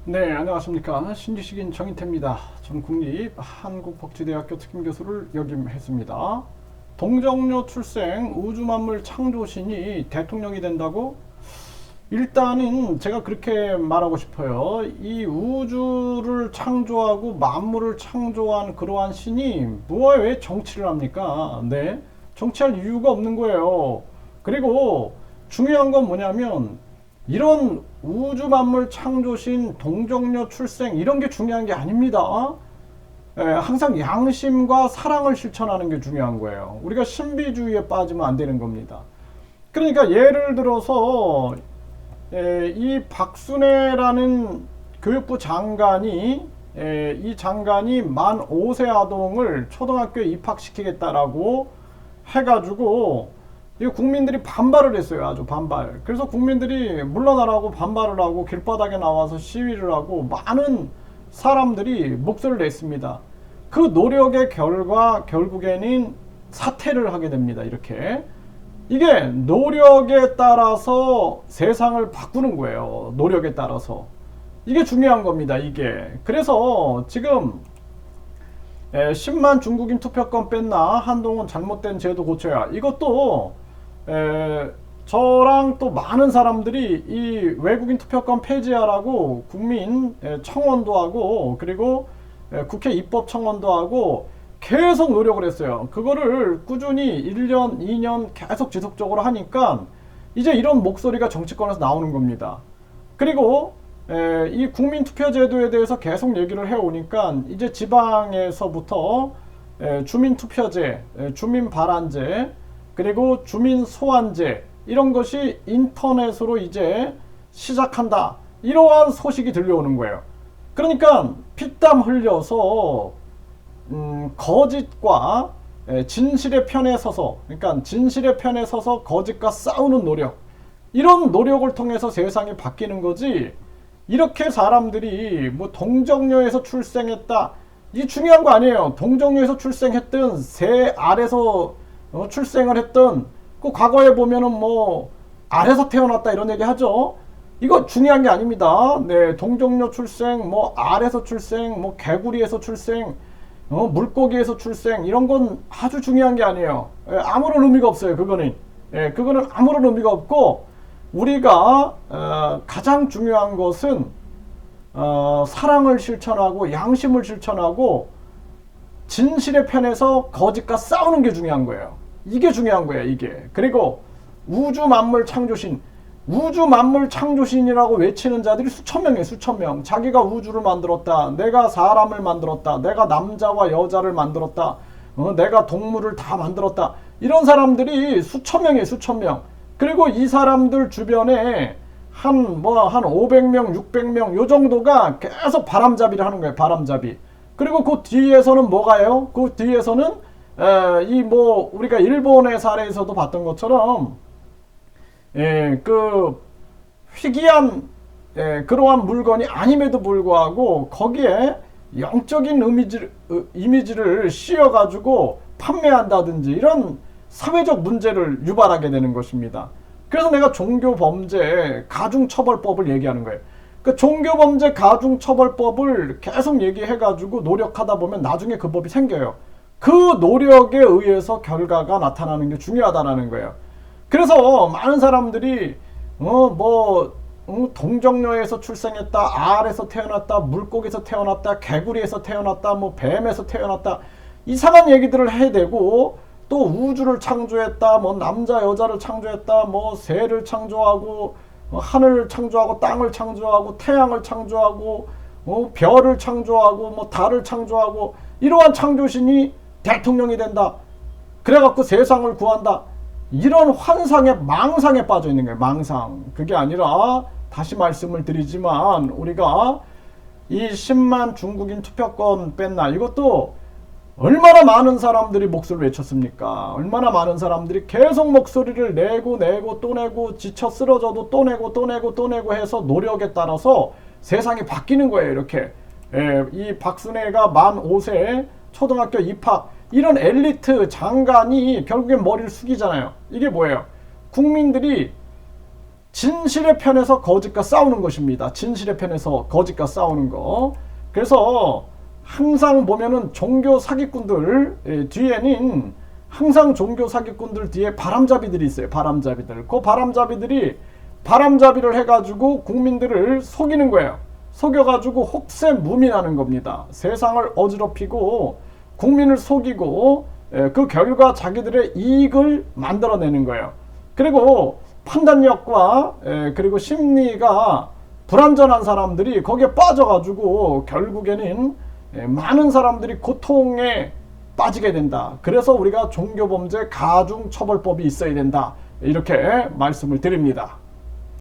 네, 안녕하십니까. 신지식인 정인태입니다. 전 국립한국복지대학교 특임교수를 역임했습니다. 동정녀 출생 우주만물 창조신이 대통령이 된다고? 일단은 제가 그렇게 말하고 싶어요. 이 우주를 창조하고 만물을 창조한 그러한 신이 왜 정치를 합니까? 네, 정치할 이유가 없는 거예요. 그리고 중요한 건 뭐냐면 이런 우주 만물 창조신 동정녀 출생 이런 게 중요한 게 아닙니다. 항상 양심과 사랑을 실천하는 게 중요한 거예요. 우리가 신비주의에 빠지면 안 되는 겁니다. 그러니까 예를 들어서 이 박순애라는 교육부 장관이 이 장관이 만 5세 아동을 초등학교에 입학시키겠다라고 해가지고 이 국민들이 반발을 했어요. 아주 반발. 그래서 국민들이 물러나라고 반발을 하고 길바닥에 나와서 시위를 하고 많은 사람들이 목소리를 냈습니다. 그 노력의 결과 결국에는 사퇴를 하게 됩니다. 이렇게. 이게 노력에 따라서 세상을 바꾸는 거예요. 노력에 따라서. 이게 중요한 겁니다. 이게. 그래서 지금 10만 중국인 투표권 뺐나? 한동훈 잘못된 제도 고쳐야. 이것도 저랑 또 많은 사람들이 이 외국인 투표권 폐지하라고 국민 청원도 하고 그리고 국회 입법 청원도 하고 계속 노력을 했어요. 그거를 꾸준히 1년, 2년 계속 지속적으로 하니까 이제 이런 목소리가 정치권에서 나오는 겁니다. 그리고 이 국민투표제도에 대해서 계속 얘기를 해오니까 이제 지방에서부터 주민투표제, 주민발안제, 그리고 주민소환제 이런 것이 인터넷으로 이제 시작한다. 이러한 소식이 들려오는 거예요. 그러니까 피땀 흘려서 거짓과 진실의 편에 서서, 그러니까 진실의 편에 서서 거짓과 싸우는 노력, 이런 노력을 통해서 세상이 바뀌는 거지. 이렇게 사람들이 뭐 동정녀에서 출생했다, 이 중요한 거 아니에요. 동정녀에서 출생했든 새 알에서 출생을 했던 그 과거에 보면은 뭐 알에서 태어났다 이런 얘기 하죠. 이거 중요한 게 아닙니다. 네, 동정녀 출생, 뭐 알에서 출생, 뭐 개구리에서 출생, 물고기에서 출생 이런 건 아주 중요한 게 아니에요. 아무런 의미가 없어요. 그거는 아무런 의미가 없고 우리가 가장 중요한 것은 사랑을 실천하고 양심을 실천하고 진실의 편에서 거짓과 싸우는 게 중요한 거예요. 이게 중요한 거예요. 이게. 그리고 우주 만물 창조신, 우주 만물 창조신이라고 외치는 자들이 수천 명이에요. 수천 명. 자기가 우주를 만들었다. 내가 사람을 만들었다. 내가 남자와 여자를 만들었다. 내가 동물을 다 만들었다. 이런 사람들이 수천 명이에요. 수천 명. 그리고 이 사람들 주변에 한 500명, 600명 요 정도가 계속 바람잡이를 하는 거예요. 바람잡이. 그리고 그 뒤에서는 뭐가요? 그 뒤에서는 우리가 일본의 사례에서도 봤던 것처럼 그 희귀한 그러한 물건이 아님에도 불구하고 거기에 영적인 이미지를 씌워가지고 판매한다든지 이런 사회적 문제를 유발하게 되는 것입니다. 그래서 내가 종교범죄 가중처벌법을 얘기하는 거예요. 그 종교범죄 가중처벌법을 계속 얘기해가지고 노력하다 보면 나중에 그 법이 생겨요. 그 노력에 의해서 결과가 나타나는 게 중요하다는 거예요. 그래서 많은 사람들이 동정녀에서 출생했다, 알에서 태어났다, 물고기에서 태어났다, 개구리에서 태어났다, 뭐 뱀에서 태어났다 이상한 얘기들을 해대고 또 우주를 창조했다, 뭐 남자 여자를 창조했다, 뭐 새를 창조하고 하늘을 창조하고 땅을 창조하고 태양을 창조하고 별을 창조하고 뭐 달을 창조하고 이러한 창조신이 대통령이 된다. 그래갖고 세상을 구한다. 이런 환상에 망상에 빠져 있는 거예요. 망상. 그게 아니라 다시 말씀을 드리지만 우리가 이 10만 중국인 투표권 뺐나 이것도 얼마나 많은 사람들이 목소리를 외쳤습니까? 얼마나 많은 사람들이 계속 목소리를 내고 또 내고 지쳐 쓰러져도 또 내고 해서 노력에 따라서 세상이 바뀌는 거예요. 이렇게 이 박순애가 만 5세 초등학교 입학 이런 엘리트 장관이 결국엔 머리를 숙이잖아요. 이게 뭐예요? 국민들이 진실의 편에서 거짓과 싸우는 것입니다. 진실의 편에서 거짓과 싸우는 거. 그래서 항상 보면은 종교 사기꾼들 뒤에는 항상 종교 사기꾼들 뒤에 바람잡이들이 있어요. 바람잡이들. 그 바람잡이들이 바람잡이를 해가지고 국민들을 속이는 거예요. 속여가지고 혹세무민하는 겁니다. 세상을 어지럽히고 국민을 속이고 그 결과 자기들의 이익을 만들어내는 거예요. 그리고 판단력과 그리고 심리가 불완전한 사람들이 거기에 빠져가지고 결국에는 많은 사람들이 고통에 빠지게 된다. 그래서 우리가 종교범죄 가중처벌법이 있어야 된다. 이렇게 말씀을 드립니다.